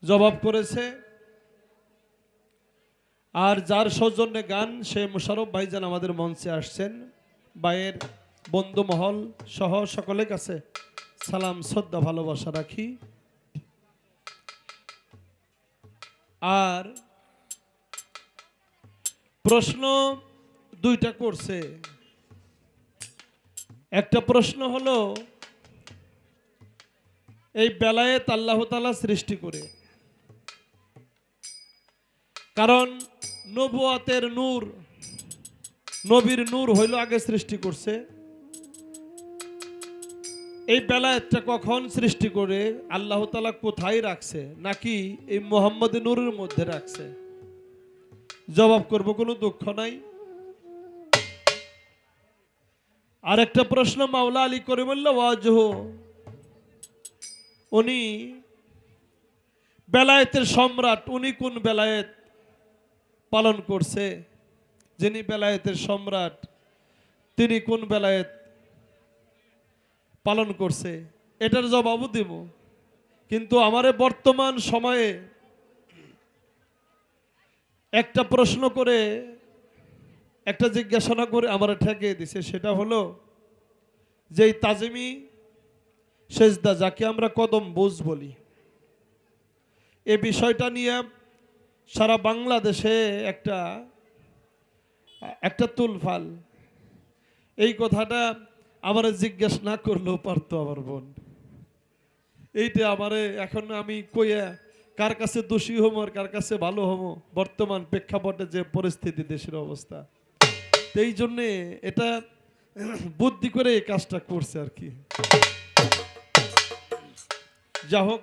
জবাব করেছে। আর যার সৌজন্যে গান সে মুশারফ ভাইজান আমাদের মঞ্চে আসছেন। ভাইয়ের বন্ধু মহল সহ সকলের কাছে সালাম শ্রদ্ধা ভালোবাসা রাখি। আর প্রশ্ন দুইটা করছে। একটা প্রশ্ন হলো এই বেলায়েত আল্লাহ তাআলা সৃষ্টি করে, কারণ নবুয়তের নূর, নবীর নূর হইল আগে সৃষ্টি করছে। এই বেলায়েতটা কখন সৃষ্টি করে আল্লাহ তাআলা কোথায় রাখছে, নাকি এই মুহাম্মদ নূরের মধ্যে রাখছে? জবাব করব, কোনো দুঃখ নাই। আর একটা প্রশ্ন মাওলা আলী করিমুল্লাহ ওয়াজহু, উনি বেলায়েতের সম্রাট, উনি কোন বেলায়েত পালন করছে? যিনি বেলায়েতের সম্রাট তিনি কোন বেলায়েত পালন করছে? এটার জবাবও দিব। কিন্তু আমারে বর্তমান সময়ে একটা প্রশ্ন করে, একটা জিজ্ঞাসা করে আমার ঠেকিয়ে দিছে। সেটা হলো যে এই তাজিমি সেজদা, যাকে আমরা কদম বুঝ বলি, এ বিষয়টা নিয়ে সারা বাংলাদেশে একটা তুলফাল। এই কথাটা আমার জিজ্ঞেস না করলেও পারতো আমার বোন। এইটা আমারে এখন আমি কইয়া কার কাছে দোষী হবো আর কার কাছে ভালো হবো, বর্তমান প্রেক্ষাপটে যে পরিস্থিতি দেশের অবস্থা, এই জন্যে এটা বুদ্ধি করে এই কাজটা করছে আর কি। যা হোক,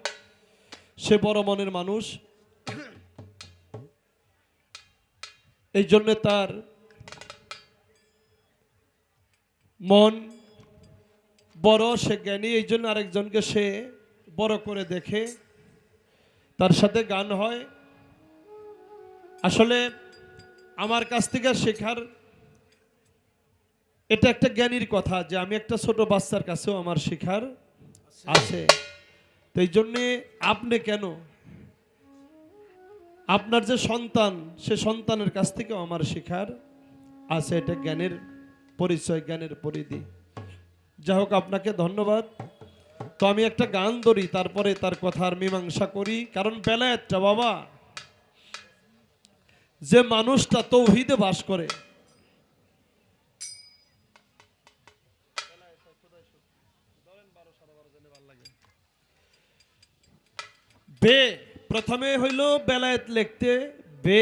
সে বড় মনের মানুষ, এই জন্য তার মন বড়, সে জ্ঞানী, এই জন্য আরেকজনকে সে বড় করে দেখে, তার সাথে গান হয়। আসলে আমার কাছ থেকে শেখার এটা একটা জ্ঞানীর কথা, যে আমি একটা ছোট বাচ্চার কাছেও আমার শেখার আছে। তো এই জন্যে আপনি কেন, আপনার যে সন্তান, সে সন্তানের কাছ থেকেও আমার শেখার আছে। এটা জ্ঞানের পরিচয়, জ্ঞানের পরিধি। যাই হোক, আপনাকে ধন্যবাদ। তো আমি একটা গান ধরি, তারপরে তার কথার মীমাংসা করি। কারণ বেলায়েতটা বাবা, যে মানুষটা তৌহিদে বাস করে, বে প্রথমে হইল বেলায়েত লিখতে বে,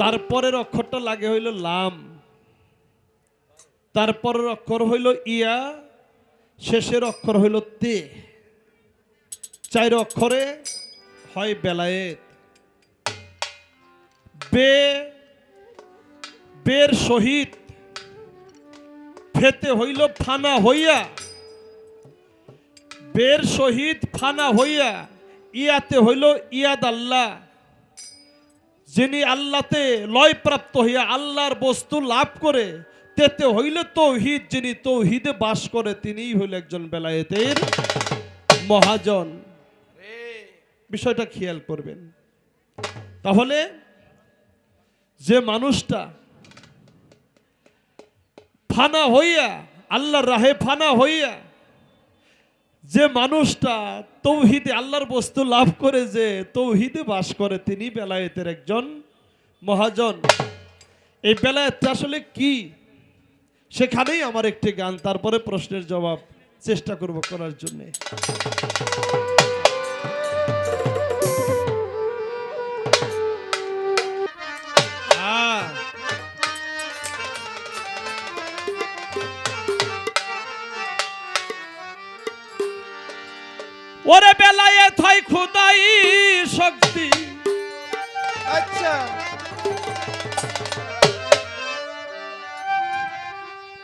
তারপরের অক্ষরটা লাগে হইল লাম, তারপরের অক্ষর হইল ইয়া, শেষের অক্ষর হইল তে। 4 অক্ষরে হয় বেলায়েত। বে, বের সহিত ফেতে হইল ফানা হইয়া, বের সহিত ফানা হইয়া, ইয়াতে হইল ইয়াদ আল্লাহ, যিনি আল্লাহতে লয় প্রাপ্ত হইয়া আল্লাহর বস্তু লাভ করে, তেতে হইলে তৌহিদ, যিনি তৌহিদে বাস করে তিনিই হইল একজন বেলায়েতের মহাজন। বিষয়টা খেয়াল করবেন। তাহলে যে মানুষটা ফানা হইয়া, আল্লাহর রাহে ফানা হইয়া, যে মানুষটা তৌহিদে আল্লাহর বস্তু লাভ করে, যে তৌহিদে বাস করে, তিনি বেলায়েতের একজন মহাজন। এই বেলায়েতটা আসলে কি, সেখানেই আমার একটি গান, তারপরে প্রশ্নের জবাব চেষ্টা করব করার জন্যে। ওরে বেলায়েত হয় খোদাই শক্তি, আচ্ছা,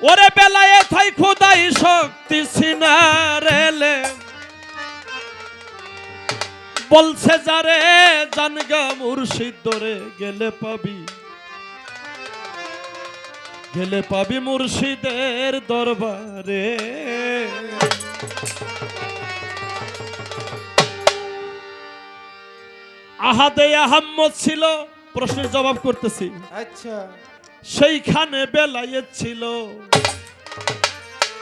ওরে বেলায়েত হয় খোদাই শক্তি সিনারেলে, বলছে যারে জানগা মুর্শিদ ধরে গেলে পাবি, গেলে পাবি মুর্শিদের দরবারে। আহাদে আহম্মদ ছিল, প্রশ্নের জবাব করতেছি। আচ্ছা, সেইখানে বেলায়েত ছিল।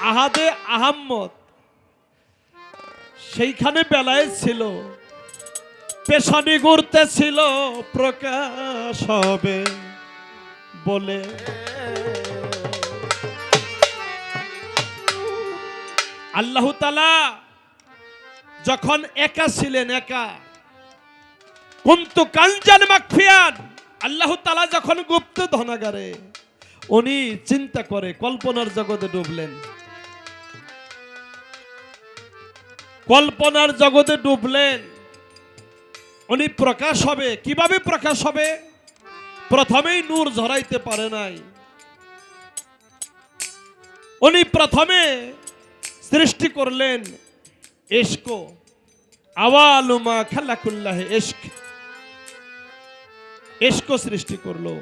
আহাদে আহম্মদ সেইখানে বেলায়েত ছিল, পেশানি ঘুরতে ছিল প্রকাশ হবে বলে। আল্লাহ তাআলা যখন একা ছিলেন, একা কুনতু কানজান মাখফিয়ান, আল্লাহ তাআলা যখন গুপ্ত ধনাগারে, উনি চিন্তা করে কল্পনার জগতে ডুবলেন। কল্পনার জগতে ডুবলেন, উনি প্রকাশ হবে। কিভাবে প্রকাশ হবে? প্রথমেই নূর ঝরাইতে পারে নাই। উনি প্রথমে সৃষ্টি করলেন ইশক, আওয়ালুমা খালাকুল্লাহ ইশক, ইশক সৃষ্টি করলো।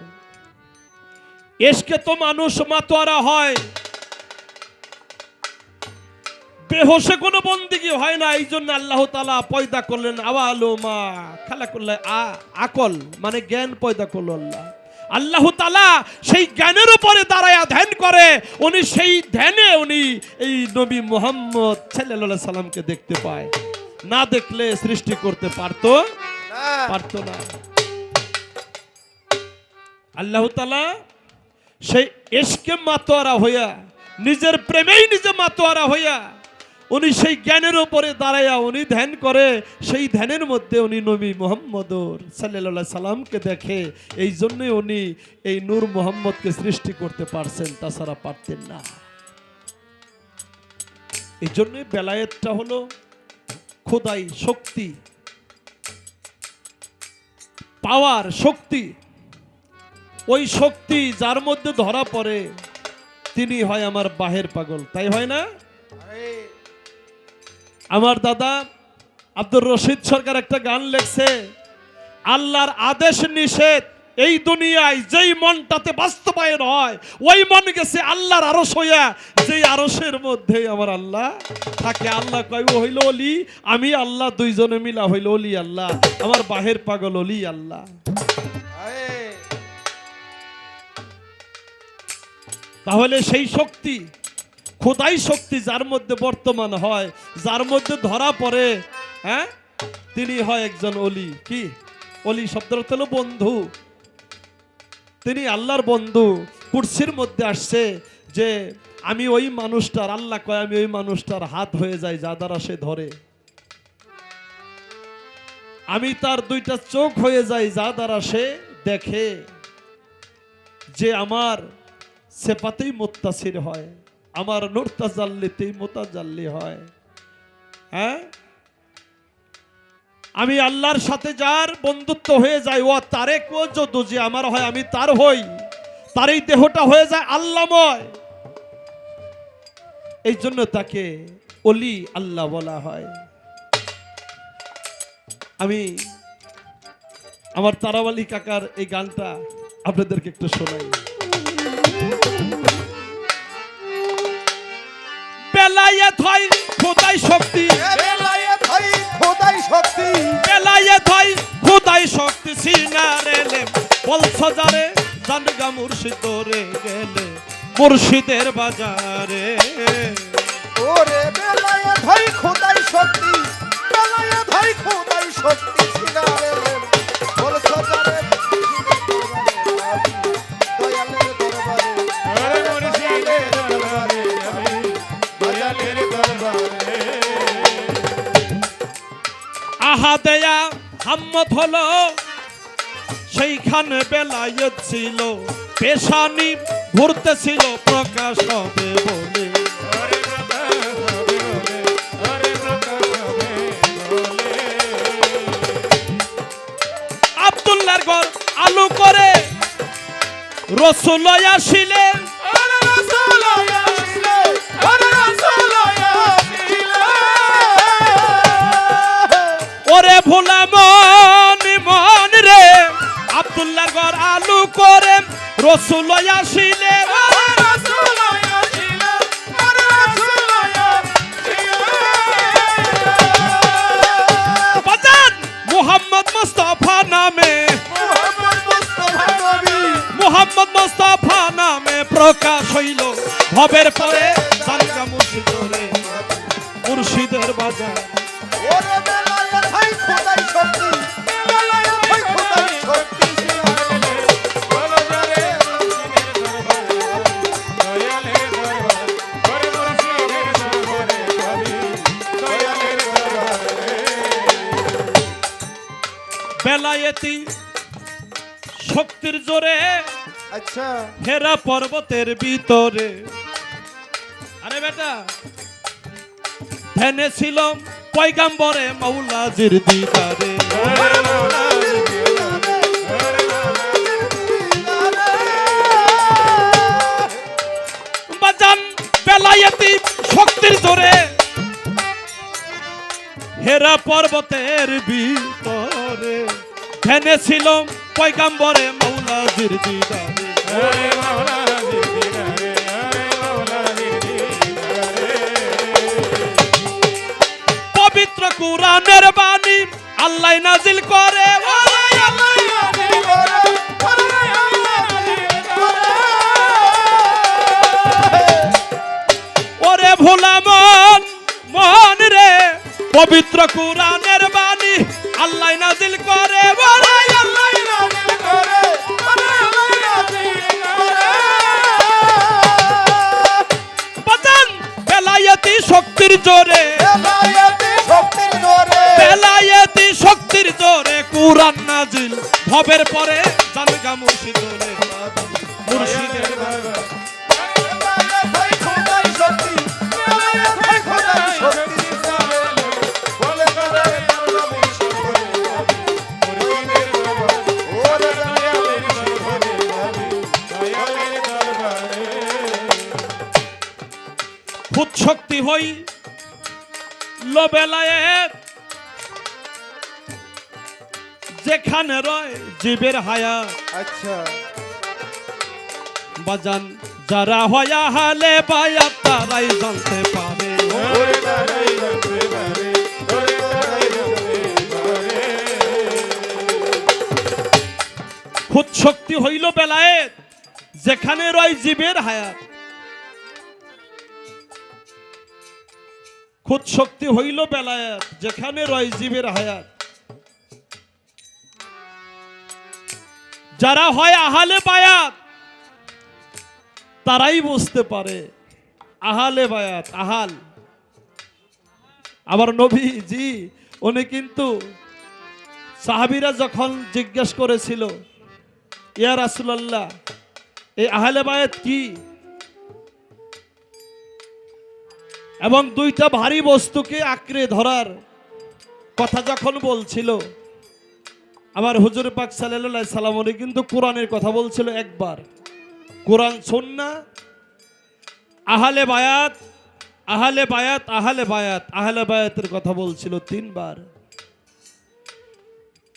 ইশকে তো মানুষ মাতোয়ারা হয়, বেহোশে কোনো বন্দিগি হয় না। এই জন্য আল্লাহ তাআলা পয়দা করলেন আওয়ালুমা খালাকুল্লাহ, আকল মানে জ্ঞান পয়দা করলো আল্লাহ। আল্লাহ তাআলা সেই জ্ঞানের উপরে দাঁড়ায়া ধ্যান করে, উনি সেই ধ্যানে উনি এই নবী মুহাম্মদ সাল্লাল্লাহু আলাইহি সাল্লামকে দেখতে পায়। না দেখলে সৃষ্টি করতে পারতো না। আল্লাহ তাআলা সেই ইশকে মাতোয়ারা হইয়া, নিজের প্রেমেই নিজে মাতোয়ারা হইয়া, উনি সেই জ্ঞানের উপরে দাঁড়াইয়া উনি ধ্যান করে। সেই ধ্যানের মধ্যে উনি নবী মুহাম্মদ সাল্লাল্লাহু আলাইহি সাল্লামকে দেখে। এই জন্যই উনি এই নূর মুহাম্মদকে সৃষ্টি করতে পারছেন, তাছাড়া পারতেন না। এই জন্যই বেলায়েতটা হলো খোদাই, শক্তি, পাওয়ার, শক্তি। ওই শক্তি যার মধ্যে ধরা পড়ে তিনি হয় আমার বাহের পাগল, তাই হয় না? আমার দাদা আব্দুর রশিদ সরকার একটা গান লেখছে, আল্লাহর আদেশ নিষেধ এই দুনিয়ায় যেই মনটাতে বাস্তবায়ন হয়, ওই মন গেছে আল্লাহর আরশ হইয়া, যেই আরশের মধ্যে আমার আল্লাহ থাকে। আল্লাহ কয় ও হইল অলি, আমি আল্লাহ, দুইজনে মিলা হইল অলি আল্লাহ। আমার বাহের পাগল অলি আল্লাহ। তাহলে সেই শক্তি, খোদাই শক্তি যার মধ্যে বর্তমান হয়, যার মধ্যে ধরা পড়ে, হ্যাঁ, তিনি হয় একজন অলি। কি অলি শব্দের অর্থ হলো বন্ধু। তিনি আল্লাহর বন্ধু। কুরসির মধ্যে আসছে যে আমি ওই মানুষটার, আল্লাহ কয় আমি ওই মানুষটার হাত হয়ে যাই যা দ্বারা সে ধরে, আমি তার দুইটা চোখ হয়ে যাই যা দ্বারা সে দেখে, যে আমার সেফাতেই মুত্তাসির হয়, আমার নূর তাজাল্লিতেই মুতাজাল্লি হয়। হ্যাঁ, আমি আল্লাহর সাথে যার বন্ধুত্ব হয়ে যায়, ও তারে কো যদু, যে আমার হয় আমি তার হই, তার এই দেহটা হয়ে যায় আল্লাহময়। এই জন্য তাকে অলি আল্লাহ বলা হয়। আমি আমার তারাওয়ালি কাকার এই গানটা আপনাদেরকে একটু শোনাই। বেলায়েত হয় খোদাই শক্তি, বেলায়েত হয় খোদাই শক্তি, বেলায়েত হয় খোদাই শক্তি। সিনারে লে বলছ যারে, জানগা মুর্শিদ তোরে গেলে মুর্শিদের বাজারে। ওরে বেলায়েত হয় খোদাই শক্তি, বেলায়েত হয় খোদাই শক্তি। সিনারে বলছ যারে, দয়ালের দরবারে, মুর্শিদের দরবারে, দয়ালের দরবারে। আহাদে আহম্মদ হলো সেইখানে বেলায়েত ছিল, পেশানি ঘুরতেছিল প্রকাশ হবে বলে। আব্দুল্লাহর ঘর আলু করে রসুল আসিলেন, ওরে ভোলা মন মন রে, আব্দুল্লাহর ঘর আলু করে রসুল আসিলেন। মুহাম্মদ মুস্তাফা মোস্তফা নামে প্রকাশ হইল ভবের পরে জানগা মুর্শিদরে মুর্শিদের বাজার ওরে বেলায়েত হয় খোদাই শক্তি বেলায়েত হয় খোদাই শক্তি বেলায়েতি শক্তির জোরে আচ্ছা হেরা পর্বতের ভিতরে আরে বেটা ধ্যানে ছিলাম পয়গাম্বরে মাওলাজির দিদারে বাজান বেলায়েতি শক্তির জোরে হেরা পর্বতের ভিতরে ধ্যানে ছিলাম পয়গাম্বরে মাওলাজির দিদারে পবিত্র কুরআনের বাণী আল্লাহ নাজিল করে ওরে ভোলা মন মন রে পবিত্র কুরআনের বাণী আল্লাহ নাজিল করে বাজান বেলায়েতি শক্তির জোরে বেলায়েতি শক্তির জোরে কুরআন নাজিল ভবের পরে জানগা মুর্শিদরে মুর্শিদের খুদ শক্তি হই লো বেলায়েত যেখানে রয় জীবের হায়াত আচ্ছা বাজান যারা হয়া হালে বায়াত তারাই জানতে পারে খুদ শক্তি হইল বেলায়েত যেখানে রয় জীবের হায়াত খুদ শক্তি হইল বেলায়েত যেখানে রয় জীবের হায়াত যারা হয় আহালে বায়াত তারাই বুঝতে পারে আহালে বায়াত আহাল আবার নবীজি উনি কিন্তু সাহাবীরা যখন জিজ্ঞেস করেছিল ইয়া রাসূলুল্লাহ এই আহলে বায়াত কি এবং দুইটা ভারী বস্তুকে আঁকড়ে ধরার কথা যখন বলছিল আমার হুজুর পাক সাল্লাল্লাহু আলাইহি সাল্লাম উনি কিন্তু কোরআনের কথা বলছিল একবার কোরআন সুন্নাহ আহলে বায়াত আহলে বায়াত আহলে বায়াত আহলে বায়াতের কথা বলছিল তিনবার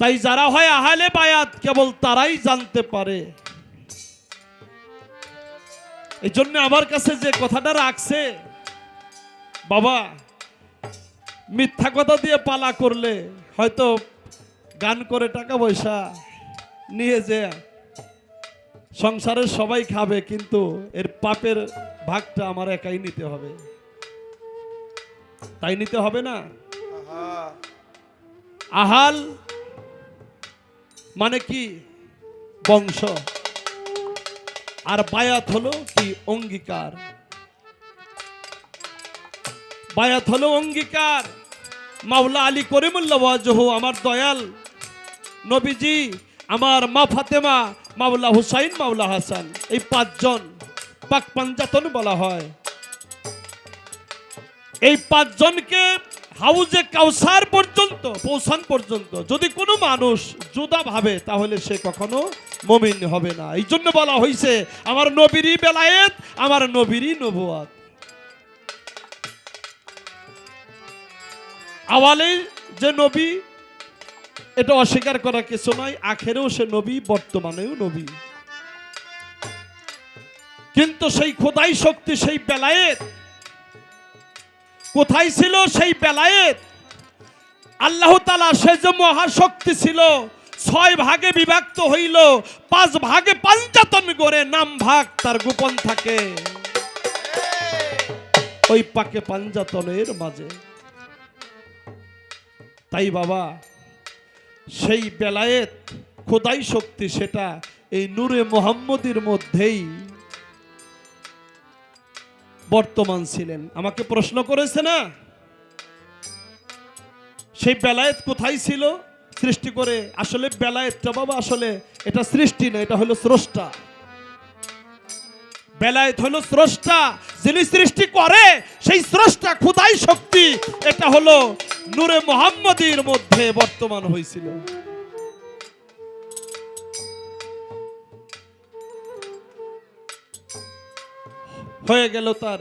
তাই যারা হয় আহলে বায়াত কেবল তারাই জানতে পারে এই জন্য আমার কাছে যে কথাটা রাখছে বাবা মিথ্যা কথা দিয়ে পালা করলে হয়তো গান করে টাকা পয়সা নিয়ে যে সংসারের সবাই খাবে কিন্তু এর পাপের ভাগটা আমার একাই নিতে হবে তাই নিতে হবে না আহাল মানে কি বংশ আর বায়াত হলো কি অঙ্গীকার বায়াত হলো অঙ্গীকার মাওলা আলী করিমুল্লাহ ওয়াজহু আমার দয়াল নবীজি আমার মা ফাতেমা মাওলা হুসাইন মাওলা হাসান এই পাঁচজন পাক পাঞ্জাতন বলা হয় এই পাঁচজনকে হাউজে কাউসার পর্যন্ত পৌঁছান পর্যন্ত যদি কোনো মানুষ জুদা ভাবে তাহলে সে কখনো মুমিন হবে না এই জন্য বলা হয়েছে আমার নবীরই বেলায়েত আমার নবীরই নবুয়াত আওয়ালে যে নবী এটা অস্বীকার করা কিছু নয় আখেরেও সে নবী বর্তমানেও নবী কিন্তু সেই খোদাই শক্তি সেই বেলায়েত কোথায় ছিল সেই বেলায়েত আল্লাহ তাআলা সে যে মহাশক্তি ছিল ছয় ভাগে বিভক্ত হইল, 5 ভাগে পাঞ্জাতন করে, নাম ভাগ তার গোপন থাকে ওই পাকে পাঞ্জাতনের মাঝে। তাই বাবা সেই বেলায়েত খোদাই শক্তি সেটা এই নূরে মুহাম্মদীর মধ্যেই বর্তমান ছিলেন। আমাকে প্রশ্ন করেছে না, সেই বেলায়েত কোথায় ছিল সৃষ্টি করে? আসলে বেলায়েতটা বাবা আসলে এটা সৃষ্টি না, এটা হলো স্রষ্টা। বেলায়েত হলো স্রষ্টা, যিনি সৃষ্টি করে সেই স্রষ্টা খোদাই শক্তি, এটা হলো নূরে মুহাম্মদীর মধ্যে বর্তমান হয়েছিল। হয়ে গেল তার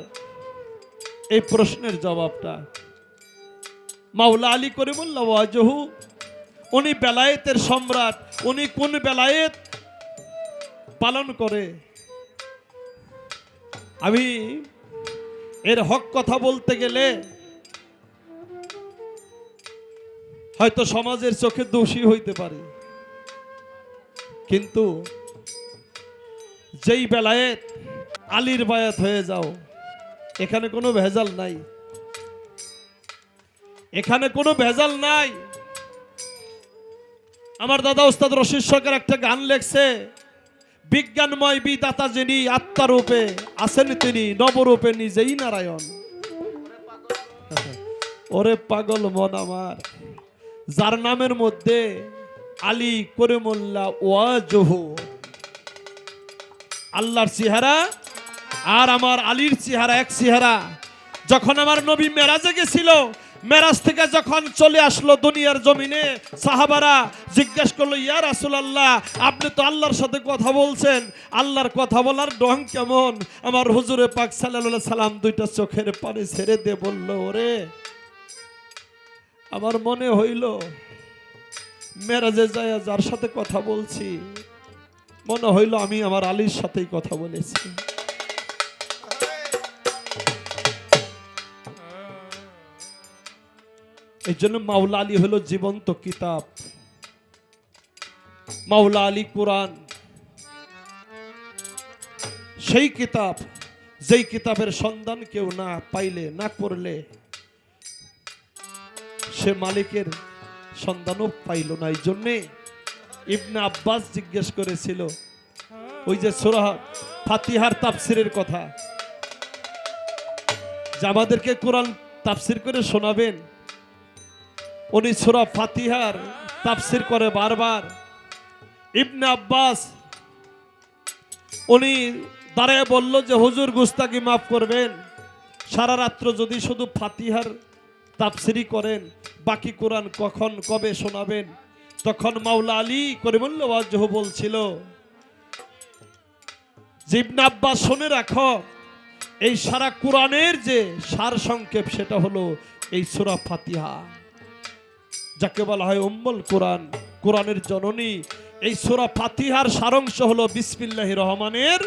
এই প্রশ্নের জবাবটা। মাওলা আলী করিমুল্লাহ ওয়াজহু, উনি বেলায়েতের সম্রাট। উনি কোন বেলায়েত পালন করে? আমি এর হক কথা বলতে গেলে হয়তো সমাজের চোখে দোষী হইতে পারে, কিন্তু যেই বেলায়েত আলীর বায়াত হয়ে যাও, এখানে কোনো ভেজাল নাই, এখানে কোনো ভেজাল নাই। আমার দাদা ওস্তাদ রশিদ সরকার একটা গান লেখছে, বিজ্ঞানময় বিদাতা যিনি আত্মারূপে আছেন তিনি নবরূপে নিজেই নারায়ণ। ওরে পাগল মন আমার, যার নামের মধ্যে আলী করিমুল্লাহ ওয়াজহু, আল্লাহর চেহারা আর আমার আলীর চেহারা এক চেহারা। যখন আমার নবী মেরাজে গেছিল, মেরাজ থেকে যখন চলে আসলো দুনিয়ার জমিনে, সাহাবারা জিজ্ঞেস করলো, ইয়া রাসূলুল্লাহ, আপনি তো আল্লাহর সাথে কথা বলছেন, আল্লাহর কথা বলার ঢং কেমন? আমার হুজুরে পাক সাল্লাল্লাহু আলাইহি সাল্লাম দুইটা চোখের পানি ছেড়ে দিয়ে বলল, ওরে আমার মনে হইল মেরাজে যায় যার সাথে কথা বলছি, মনে হইল আমি আমার আলীর সাথেই কথা বলেছি। এই জন্য মাওলা আলী হলো জীবন্ত কিতাব। মাওলা আলী কোরআন, সেই কিতাব যেই কিতাবের সন্ধান কেউ না পাইলে না করলে সে মালিকের সন্ধানও পাইল না। এই জন্যে ইবনে আব্বাস জিজ্ঞেস করেছিল, ওই যে সূরা ফাতিহার তাফসিরের কথা, যে আমাদেরকে কোরআন তাফসির করে শোনাবেন। উনি সূরা ফাতিহার তাফসির করে বারবার। ইবনে আব্বাস উনি দাঁড়ায় বলল যে হুজুর গুস্তাকি মাফ করবেন, সারা রাত্র যদি শুধু ফাতিহার তাফসিরই করেন, বাকি কোরআন কখন কবে শোনাবেন? তখন মাওলা আলী করিমুল্লাহ ওয়াজহু বলছিল, যে ইবনে আব্বাস শুনে রাখো, এই সারা কোরআনের যে সার সংক্ষেপ সেটা হলো এই সূরা ফাতিহা, যাকে বলা হয় উম্মুল কোরআন, কোরআনের জননী। এই সূরা ফাতিহার সারাংশ হলো বিসমিল্লাহির রহমানির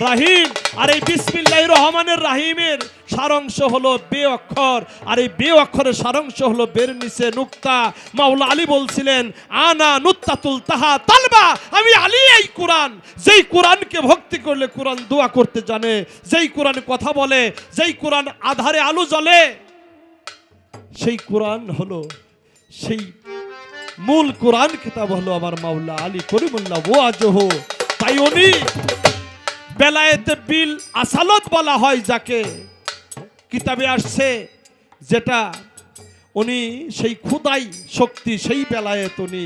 রাহিম, আর এই বিসমিল্লাহির রহমানির রাহিমের সারাংশ হলো বে অক্ষর, আর এই বে অক্ষরের সারাংশ হলো বের নিচে নুক্তা। মাওলা আলী বলছিলেন, আনা নুক্তাতুল তাহা তালবা, আমি আলী এই কোরআন, যেই কোরআনকে ভক্তি করলে কোরআন দোয়া করতে জানে, যেই কোরআন কথা বলে, যেই কোরআন আধারে আলো জ্বলে, সেই কোরআন হলো সেই মূল কোরআন কিতাব হলো আমার মাওলা আলী করিমুল্লাহ ওয়াজহু। তাই উনি বেলায়েতে বিল আসালত বলা হয় যাকে, কিতাবে আসছে যেটা, উনি সেই খুদাই শক্তি, সেই বেলায়েত উনি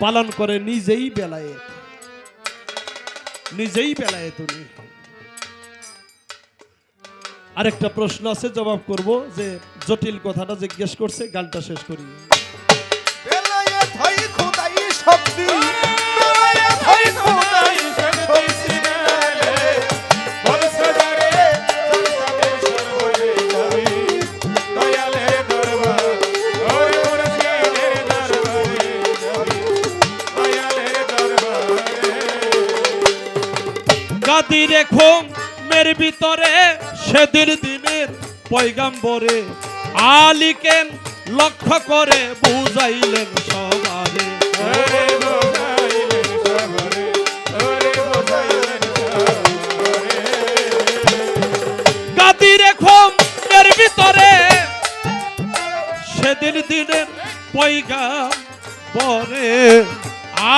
পালন করে, নিজেই বেলায়েত, নিজেই বেলায়েত উনি। আরেকটা প্রশ্ন আছে, জবাব করব, যে জটিল কথাটা জিজ্ঞেস করছে, গানটা শেষ করি। বেলায়েত হয় খোদাই শক্তি, বেলায়েত হয় খোদাই শক্তি, গাদি রেখো মের ভিতরে সেদিন দিনের পয়গাম্বরে, আলীকে লক্ষ্য করে বুঝাইলেন সবারে। গাদি রেখো এর ভিতরে সেদিন দিনের পয়গাম পরে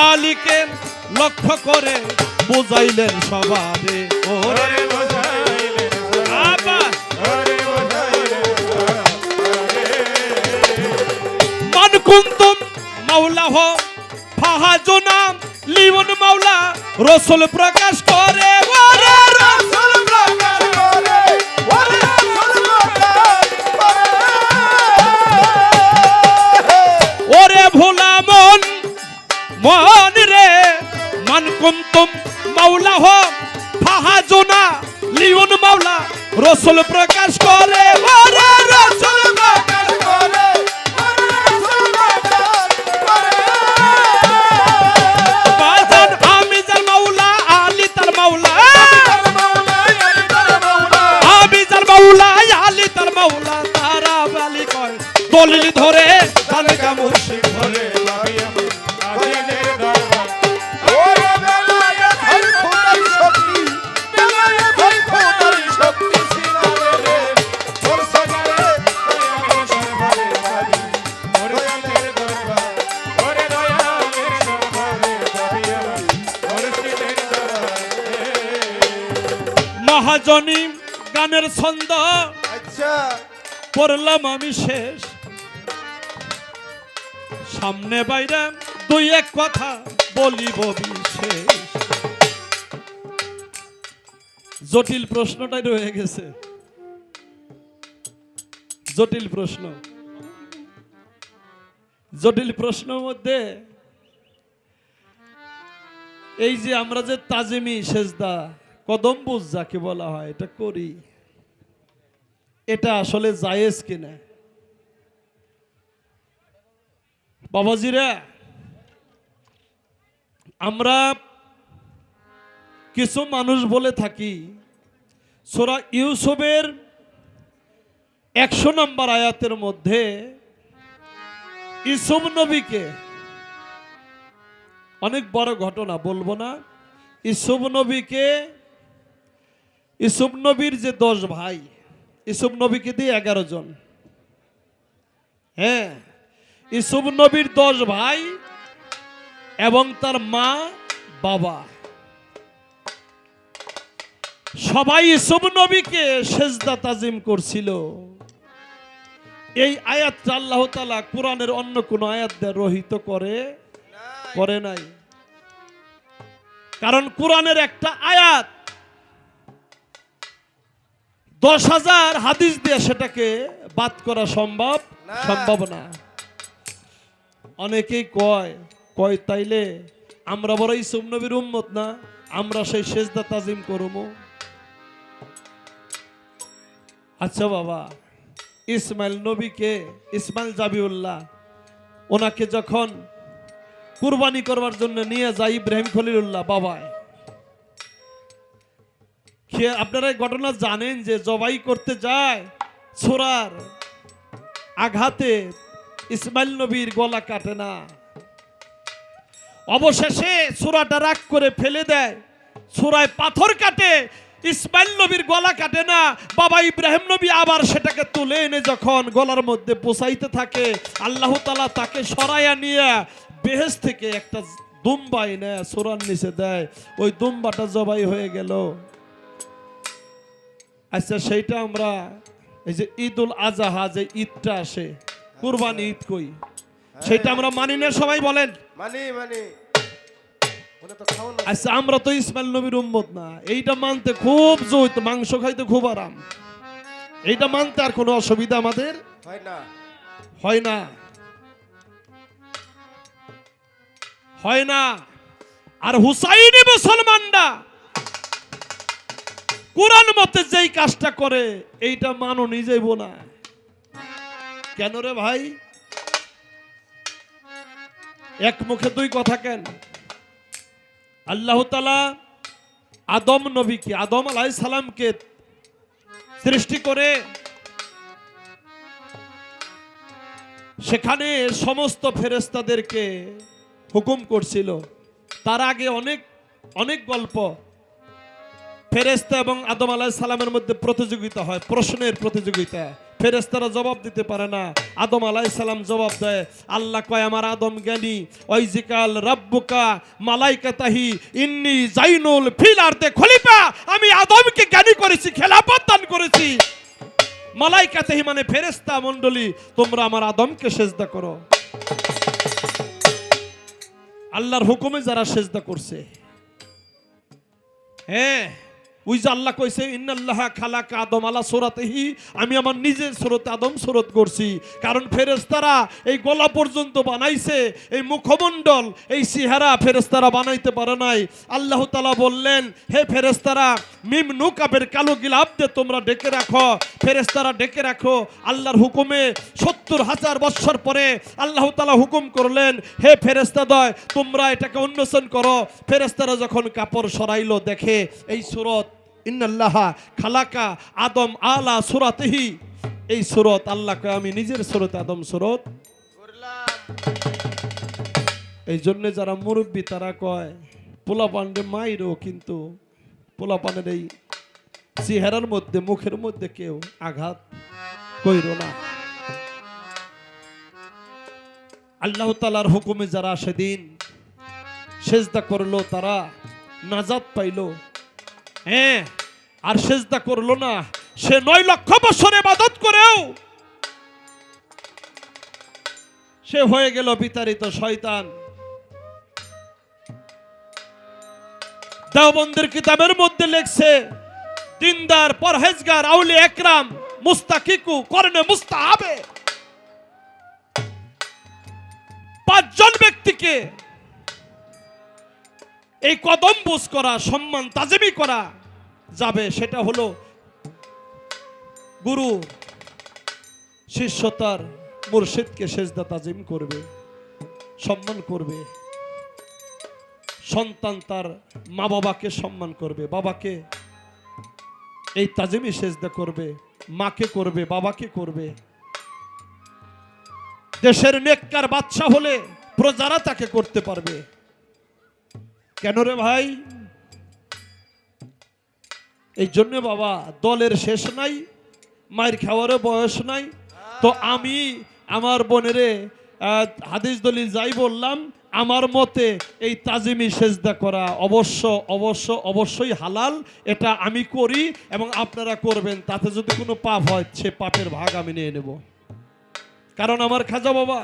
আলীকে লক্ষ্য করে বুঝাইলেন সবারে ওরে আবার মান কুনতুম মাওলা হো ফাহাজুনা লিওন মাওলা রসুল প্রকাশ করে ওরে রাসূল প্রকাশ করে ওরে রাসূল প্রকাশ করে ওরে ভোলা মন মন রে মান কুনতুম মাওলা হো ফাহাজুনা লিওন মাওলা রসুল প্রকাশ করে ওরে রসুল প্রকাশ করে ওরে রাসূল প্রকাশ করে বাজান আমি যার মাওলা আলী তার মাওলা আমি যার মাওলা আলী তার মাওলা তারা বালি কয় দলিল ধরে তালকা মুর্শিদ ধরে ওরে বেলায়েত হয় খোদার শক্তি বেলায়েত হয় খোদার শক্তি সিনারে রে তোর সজারে মহাজনী গানের ছন্দ আচ্ছা পড়লাম আমি শেষ সামনে বাইরে দুই এক কথা বলিব বিশেষ জটিল প্রশ্নটাই রয়ে গেছে জটিল প্রশ্নের মধ্যে এই যে আমরা যে তাজিমি সেজদা কদম বুঝ যাকে বলা হয় এটা করি এটা আসলে জায়েজ কিনা বাবাজিরা আমরা কিছু মানুষ বলে থাকি সূরা ইউসুফের 100 নম্বর আয়াতের মধ্যে ইউসুফ নবীকে অনেক বড় ঘটনা বলবো না ইউসুফ নবীর যে 10 ভাই ইউসুফ নবীকে দিয়ে 11 জন হ্যাঁ ইউসুফ নবীর 10 ভাই এবং তার মা বাবা সবাই ইউসুফ নবীকে সেজদা তাজিম করছিল এই আয়াতটা আল্লাহ তাআলা কোরআনের অন্য কোন আয়াত দিয়ে রহিত করে নাই কারণ কোরআনের একটা আয়াত 10,000 হাদিস দিয়ে সেটাকে বাদ করা সম্ভব না অনেকেই কয় তাইলে আমরা বড় ইউসুফ নবীর উম্মত না আমরা সেই সেজদা তাজিম করবো আচ্ছা বাবা ইসমাইল জাবিউল্লাহ ওনাকে যখন কুরবানি করবার জন্য নিয়ে যায় ইব্রাহিম খলিলুল্লাহ বাবায় আপনারা ঘটনা জানেন যে জবাই করতে যায় ছোরার আঘাতে ইসমাইল নবীর গলা কাটে না অবশেষে ছোরাটা রাগ করে ফেলে দেয় ছোরায় পাথর কাটে ইসমাইল নবীর গলা কাটে না বাবা ইব্রাহিম নবী আবার সেটাকে তুলে এনে যখন গলার মধ্যে পোষাইতে থাকে আল্লাহ তাআলা তাকে সরাইয়া নিয়ে বেহেশত থেকে একটা দুম্বা এনে ছোরার নিচে দেয় ওই দুম্বাটা জবাই হয়ে গেল আচ্ছা সেইটা আমরা এই যে ঈদুল আজহা যে ঈদটা আসে কুরবানি ঈদ কই সেটা আমরা মানি না সবাই বলেন মানি ওটা তো খাও না আচ্ছা আমরা তো ইসমাইল নবীর উম্মত না এইটা মানতে খুব জোর মাংস খাইতে খুব আরাম এইটা মানতে আর কোনো অসুবিধা আমাদের হয় না আর হুসাইনি মুসলমানরা কোরআন মতে যেই কাজটা করে এইটা মানো নিজেই না কেন রে ভাই এক মুখে দুই কথা কেন আল্লাহ তাআলা আদম আলাইহিস সালামকে সৃষ্টি করে সেখানে সমস্ত ফেরেশতাদেরকে হুকুম করছিল। তার আগে অনেক অনেক গল্প। ফেরেশতা এবং আদম আলাইহিস সালামের মধ্যে প্রতিযোগিতা হয়, প্রশ্নের প্রতিযোগিতা। ফেরেশতারা জবাব দিতে পারে না, আদম আলাইহিস সালাম জবাব দেয়। আল্লাহ কয় আমার আদম জ্ঞানী, ওয়াইজিকাল রাব্বুকা মালাইকাতাহি ইন্নী জাইনুল ফিল আরদে খলিফা, আমি আদমকে জ্ঞানী করেছি, খেলাফত দান করেছি। মালাইকাতাহি মানে ফেরেশতা মণ্ডলী, তোমরা আমার আদমকে সেজদা করো। আল্লাহর হুকুমে যারা সেজদা করছে, হ্যাঁ, ওই যে আল্লাহ কইছে ইন্নাল্লাহা খালাকা আদম আলা সূরাতিহি, আমি আমার নিজের সূরতে আদম সূরত করছি। কারণ ফেরেশতারা এই গলা পর্যন্ত বানাইছে, এই মুখমণ্ডল, এই চেহারা ফেরেশতারা বানাইতে পারে নাই। আল্লাহ তাআলা বললেন, হে ফেরেশতারা, মিম নুকাবের কালো গিলাপ দিয়ে তোমরা ডেকে রাখো। ফেরেশতারা ডেকে রাখো। আল্লাহর হুকুমে ৭০,০০০ বছর পরে আল্লাহ তাআলা হুকুম করলেন, হে ফেরেশতাদ্বয়, তোমরা এটাকে উন্মোচন করো। ফেরেশতারা যখন কাপড় সরাইলো, দেখে এই সূরত ইন্নাল্লাহা খালাকা আদম আলা সূরাতিহি, এই সূরত আল্লাহকে আমি নিজের সূরতে আদম সূরত করলাম। এই জন্য যারা মুরব্বী তারা কয় পোলাপান্ডে মাইরও, কিন্তু পোলাপানের এই চেহারার মধ্যে মুখের মধ্যে কেউ আঘাত কইরো না। আল্লাহ তাআলার হুকুমে যারা সেদিন সেজদা করলো তারা নাজাত পাইলো। হ্যাঁ, আর সেজদা করলো না, সে ৯ লক্ষ বছর ইবাদত করেও সে হয়ে গেল বিতাড়িত শয়তান। দেওবন্দের কিতাবের মধ্যে লেখছে, দিনদার পরহেজগার আউলিয়া একরাম মুস্তাকিকু করনে মুস্তাহাবে, ৫ জন ব্যক্তিকে এই কদম বুঝ করা, সম্মান তাজিমি করা যাবে। সেটা হলো গুরু শিষ্য তার মুর্শিদকে সেজদা তাজিম করবে, সম্মান করবে। সন্তান তার মা বাবাকে সম্মান করবে, বাবাকে এই তাজিমি সেজদা করবে, মাকে করবে, বাবাকে করবে। দেশের নেককার বাদশা হলে প্রজারা তাকে করতে পারবে। কেন রে ভাই? এই জন্য বাবা, দলের শেষ নাই, মায়ের খাওয়ারও বয়স নাই। তো আমি আমার বোনেরে হাদিস দলিল যাই বললাম, আমার মতে এই তাজিমি সেজদা করা অবশ্যই হালাল। এটা আমি করি এবং আপনারা করবেন। তাতে যদি কোনো পাপ হয়, সে পাপের ভাগ আমি নিয়ে নেব। কারণ আমার খাজা বাবা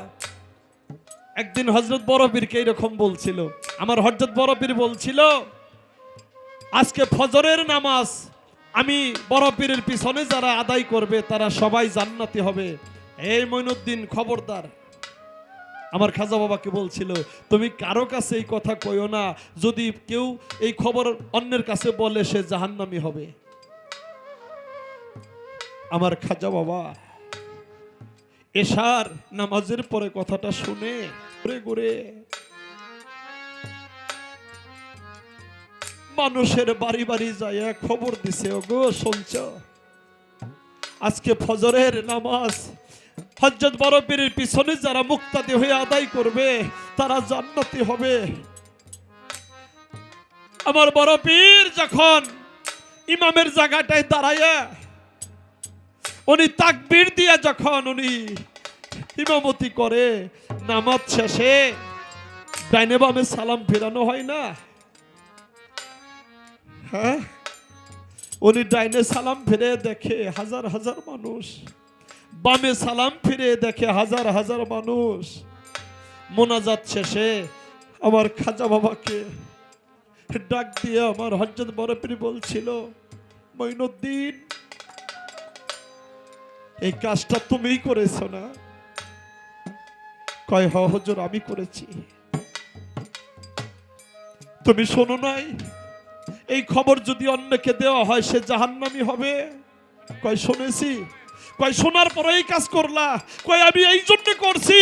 একদিন হযরত বড় পীরকে এরকম বলছিল। আমার হযরত বড় পীর বলছিল, আজকে ফজরের নামাজ আমি বড় পীরের পিছনে যারা আদায় করবে তারা সবাই জান্নাতি হবে। এই মঈনুদ্দিন, খবরদার। আমার খাজা বাবাকে বলছিল, তুমি কারো কাছে এই কথা কইও না, যদি কেউ এই খবর অন্যের কাছে বলে সে জাহান্নামী হবে। আমার খাজা বাবা এশার নামাজের পরে কথাটা শুনে ঘুরে ঘুরে মানুষের বাড়ি বাড়ি যায় খবর দিছে, ওগো শুনছ, আজকে ফজরের নামাজ হযরত বড় পীরের পিছনে যারা মুক্তাদি হয়ে আদায় করবে তারা জান্নাতি হবে। আমার বড় পীর যখন ইমামের জায়গাটায় দাঁড়ায়, উনি তাকবীর দিয়ে যখন উনি ইমামতি করে, নামাজ শেষে ডাইনে বামে সালাম ফেরানো হয় না? হ্যাঁ, উনি ডাইনে সালাম ফিরে দেখে হাজার হাজার মানুষ, বামে সালাম ফিরে দেখে হাজার হাজার মানুষ। মোনাজাত শেষে আমার খাজা বাবাকে ডাক দিয়ে আমার হযরত বড় পীর বলছিল, মঈনুদ্দিন, এই কাজটা তুমিই করেছো না? কয়, হ হুজুর, আমি করেছি। তুমি শোনো নাই এই খবর যদি অন্যকে দেওয়া হয় সে জাহান্নামী হবে? কয়, শুনেছি। কয়, শোনার পরে এই কাজ করলা? কয়, আমি এই জন্য করছি,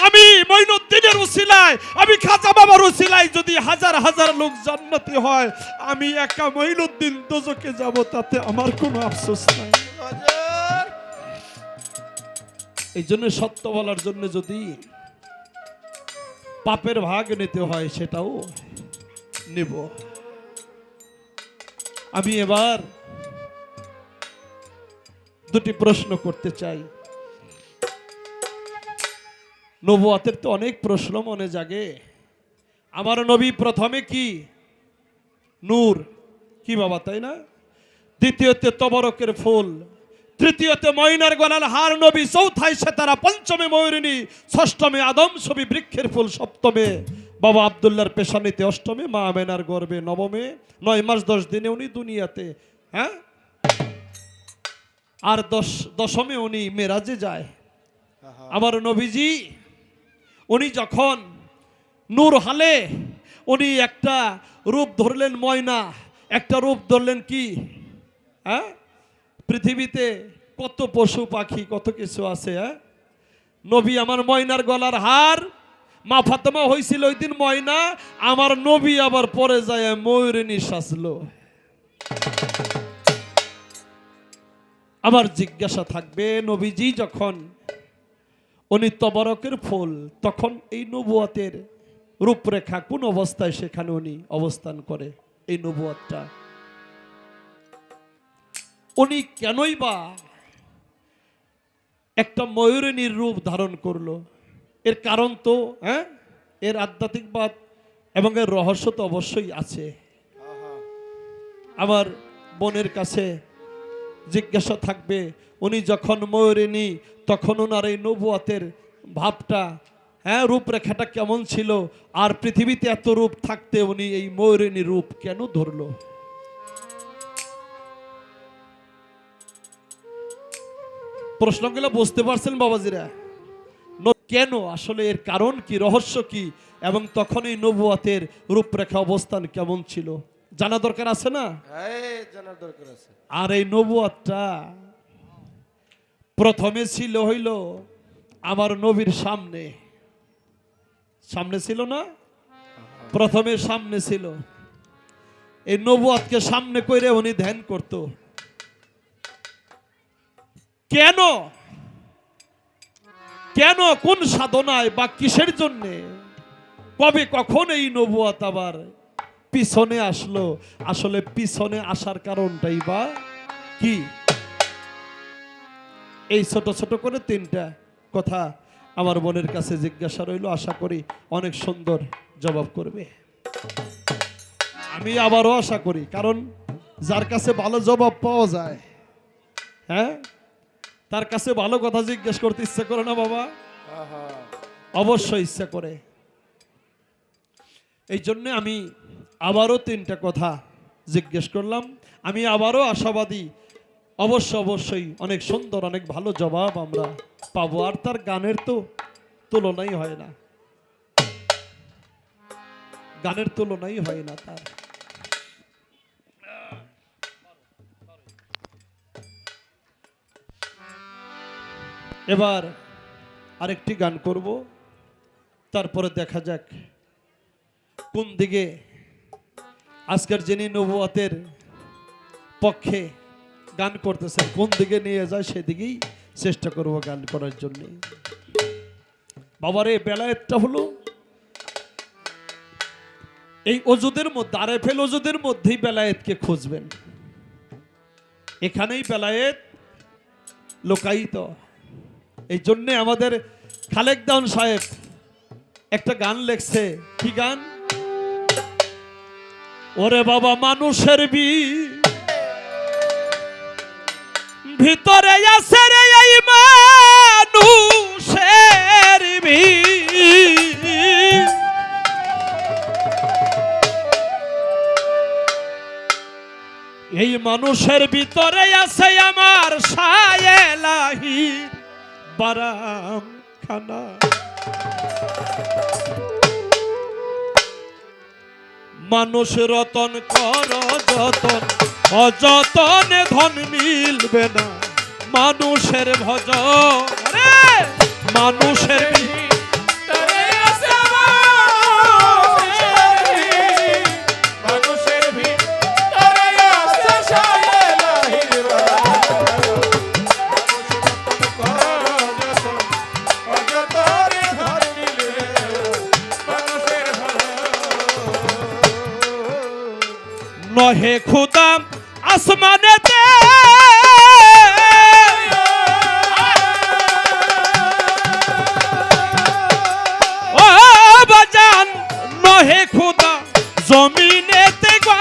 আমি মঈনুদ্দিনের উসিলায়, আমি খাজা বাবার উসিলায় যদি হাজার হাজার লোক জান্নাতি হয়, আমি একা মঈনুদ্দিন দোজখে যাব, তাতে আমার কোনো আফসোস নাই। হুজুর, এই জন্য সত্য বলার জন্য যদি পাপের ভাগ নিতে হয় সেটাও নেব। আমি এবার দুটি প্রশ্ন করতে চাই। নবুয়তের তো অনেক প্রশ্ন মনে জাগে। আমার নবী প্রথমে কি? নূর, কি বাবা, তাই না? দ্বিতীয়তে তবরকের ফুল, তৃতীয়তে ময়নার গলার হার নবী, চৌথায় সেতারা, পঞ্চমে ময়ূরিনী, ষষ্ঠমে আদম ছবি বৃক্ষের ফুল, সপ্তমে বাবা আব্দুল্লাহর পেশানিতে, অষ্টমে মা আমেনার গর্বে, নবমে 9 মাস 10 দিনে উনি দুনিয়াতে, হ্যাঁ, আর দশমে উনি মেরাজে যায়। আমার নবীজি উনি যখন নূর হালে উনি একটা রূপ ধরলেন ময়না, একটা রূপ ধরলেন কি, হ্যাঁ, পৃথিবীতে কত পশু পাখি কত কিছু আছে, হ্যাঁ, নবী আমার ময়নার গলার হার, মা ফাতেমা হয়েছিল ওই দিন ময়না, আমার নবী আবার পরে যায় ময়ূরিনী সাজলো। আবার জিজ্ঞাসা থাকবে, নবীজি যখন উনি তবরকের ফুল, তখন এই নবুয়তের রূপরেখা কোন অবস্থায় সেখানে উনি অবস্থান করে? এই নবুয়তটা উনি কেনই বা একটা ময়ূরিনীর রূপ ধারণ করলো? এর কারণ তো, হ্যাঁ, এর আধ্যাত্মিকবাদ এবং এর রহস্য তো অবশ্যই আছে। আমার বোনের কাছে জিজ্ঞাসা থাকবে, উনি যখন ময়ূরিনী, তখন ওনার এই নবুয়তের ভাবটা, হ্যাঁ, রূপরেখাটা কেমন ছিল? আর পৃথিবীতে এত রূপ থাকতে উনি এই ময়ূরিনী রূপ কেন ধরলো? প্রশ্নগুলো বুঝতে পারছেন বাবাজিরা? কেন, আসলে এর কারণ কি, রহস্য কি, এবং তখন এই নবুয়তের রূপরেখা অবস্থান কেমন ছিল জানা দরকার আছে না? জানার দরকার আছে। আর এই নবুয়তটা প্রথমে ছিল হইল আমার নবীর সামনে, সামনে ছিল না, প্রথমে সামনে ছিল। এই নবুয়তকে সামনে করে উনি ধ্যান করত। কেন, কেন, কোন সাধনায় বা কিসের জন্যে, কবে কখন এই নবুয়ত আবার পিছনে আসলো? আসলে পিছনে আসার কারণটাই বা কি? এই ছোট ছোট করে 3টা কথা আমার বোনের কাছে জিজ্ঞাসা রইল, আশা করি অনেক সুন্দর জবাব করবে। আমি আবারও আশা করি, কারণ যার কাছে ভালো জবাব পাওয়া যায়, হ্যাঁ, তার কাছে ভালো কথা জিজ্ঞেস করতে ইচ্ছা করে না বাবা? অবশ্যই ইচ্ছা করে। এই জন্য আমি আবারও 3টা কথা জিজ্ঞেস করলাম। আমি আবারও আশাবাদী, অবশ্যই অনেক সুন্দর, অনেক ভালো জবাব আমরা পাবো। আর তার গানের তো তুলনাই হয় না, গানের তুলনাই হয় না তার। এবার আরেকটি গান করব, তারপরে দেখা যাক কোন দিকে আজকের যিনি নবুয়তের পক্ষে গান করতেছেন কোন দিকে নিয়ে যায়, সেদিকেই চেষ্টা করব গান করার জন্য। বাবারে, বেলায়েতটা হলো এই অজুদের মধ্যে, আরেফেল অজুদের মধ্যেই বেলায়েতকে খুঁজবেন, এখানেই বেলায়েত লোকায়িত। এই জন্যে আমাদের খালেক দাউন সাহেব একটা গান লেখছে। কি গান? ওরে বাবা, মানুষের ভিতরে আছে রে এই মানুষের এই মানুষের ভিতরে আছে আমার শায়েলাহির বারাম খানা। মানুষ রতন কর যতন, অযতনে ধন মিলবে না। মানুষের ভজ, মানুষের নহে খুদা আসমানেতে ও বাজান নহে খুদা জমিনেতে গো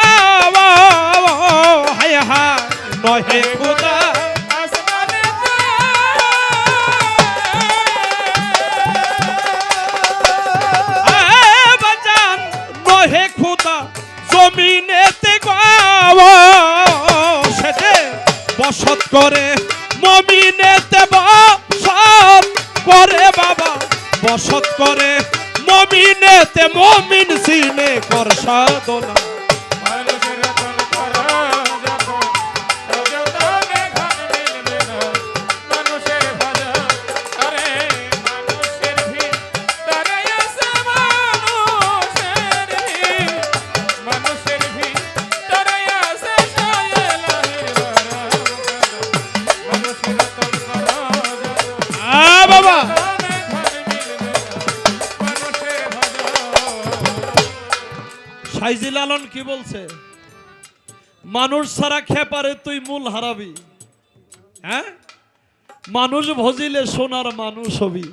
হায় হায় নহে খুদা বাজান নহে খুদা জমিনেতে গো সেতে বসত করে মমিনেতে বসত করে বাবা বসত করে মমিনেতে মমিন সিনে কর সাধনা বাবা সাইজি লালন কি বলছে মানুষ ছাড়া খেপারে তুই মূল হারাবি হ্যাঁ মানুষ ভজিলে সোনার মানুষ হবি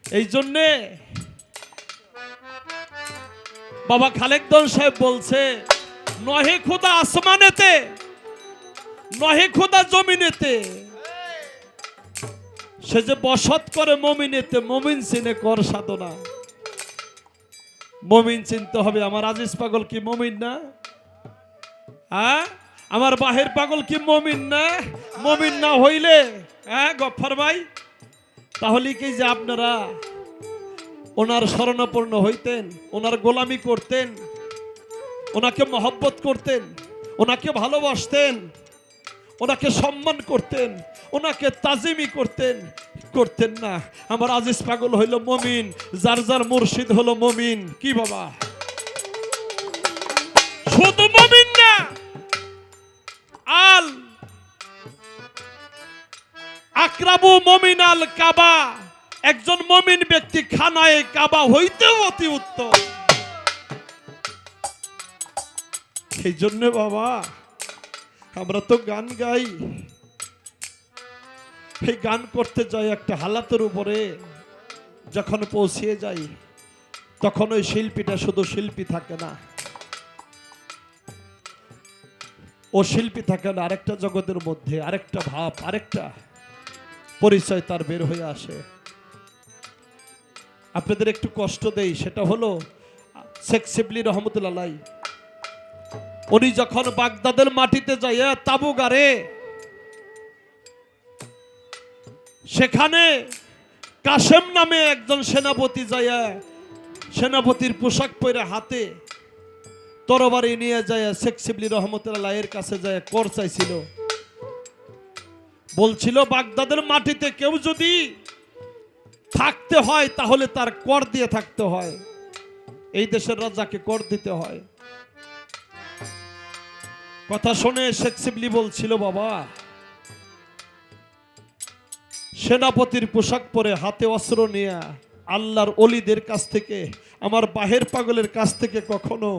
এই জন্যে বাবা খালেকদন সাহেব বলছে নহে খুদা আসমানেতে নহে খুদা জমিনেতে সে যে বসত করে মমিনেতে মমিন সিনে কর সাধনা মমিন চিনতে হবে আমার আজিজ পাগল কি মমিন না হ্যাঁ আমার বাহের পাগল কি মমিন না হইলে হ্যাঁ গফফার ভাই তাহলে কি যে আপনারা ওনার শরণাপন্ন হইতেন ওনার গোলামি করতেন ওনাকে মহব্বত করতেন ওনাকে ভালোবাসতেন ওনাকে সম্মান করতেন ওনাকে তাজিমি করতেন না আমার আজিজ পাগল হইল মমিন যার যার মুর্শিদ হলো মমিন কি বাবা শুধু মমিন না আল আকরাবু মমিন আল কাবা একজন মমিন ব্যক্তি খানায় কাবা হইতেও অতি উত্তম সেই জন্য বাবা আমরা তো গান গাই এই গান করতে যাই একটা হালাতের উপরে যখন পৌঁছিয়ে যাই তখন ওই শিল্পীটা শুধু শিল্পী থাকে না ও শিল্পী থাকে না আরেকটা জগতের মধ্যে আরেকটা ভাব আরেকটা পরিচয় তার বের হয়ে আসে আপনাদের একটু কষ্ট দেই সেটা হলো শেখ শিবলি রহমতুল্লাহ আলাইহি উনি যখন বাগদাদের মাটিতে যাইয়া তাবু গাড়ে সেখানে কাসেম নামে একজন সেনাপতি যাইয়া সেনাপতির পোশাক পরে হাতে তরবারি নিয়ে যায় শেখ শিবলি রহমতুল্লাহ এর কাছে যায় কর চাইছিল বলছিল বাগদাদের মাটিতে কেউ যদি থাকতে হয় তাহলে তার কর দিয়ে থাকতে হয় এই দেশের রাজাকে কর দিতে হয় কথা শুনে শেখ শিবলি বলছিল বাবা সেনাপতির পোশাক পরে হাতে অস্ত্র নিয়ে আল্লাহর ওলিদের কাছ থেকে আমার বাহের পাগলের কাছ থেকে কখনো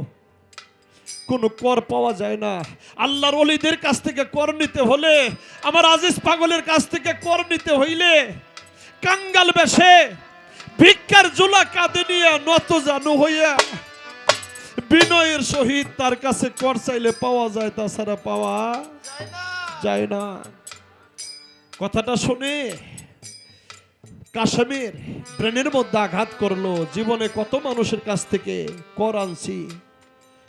কোনো কর পাওয়া যায় না আল্লাহর ওলিদের কাছ থেকে কর নিতে হলে আমার আজিজ পাগলের কাছ থেকে কর নিতে হইলে কাঙ্গাল বেশে ভিক্ষার জুলা কাঁধে নিয়ে নত জানু হইয়া বিনয়ের সহিত তার কাছে কর চাইলে পাওয়া যায় তাছাড়া পাওয়া যায় না কথাটা শুনে কাশেমের ব্রেনের মধ্যে আঘাত করলো জীবনে কত মানুষের কাছ থেকে কর আনছি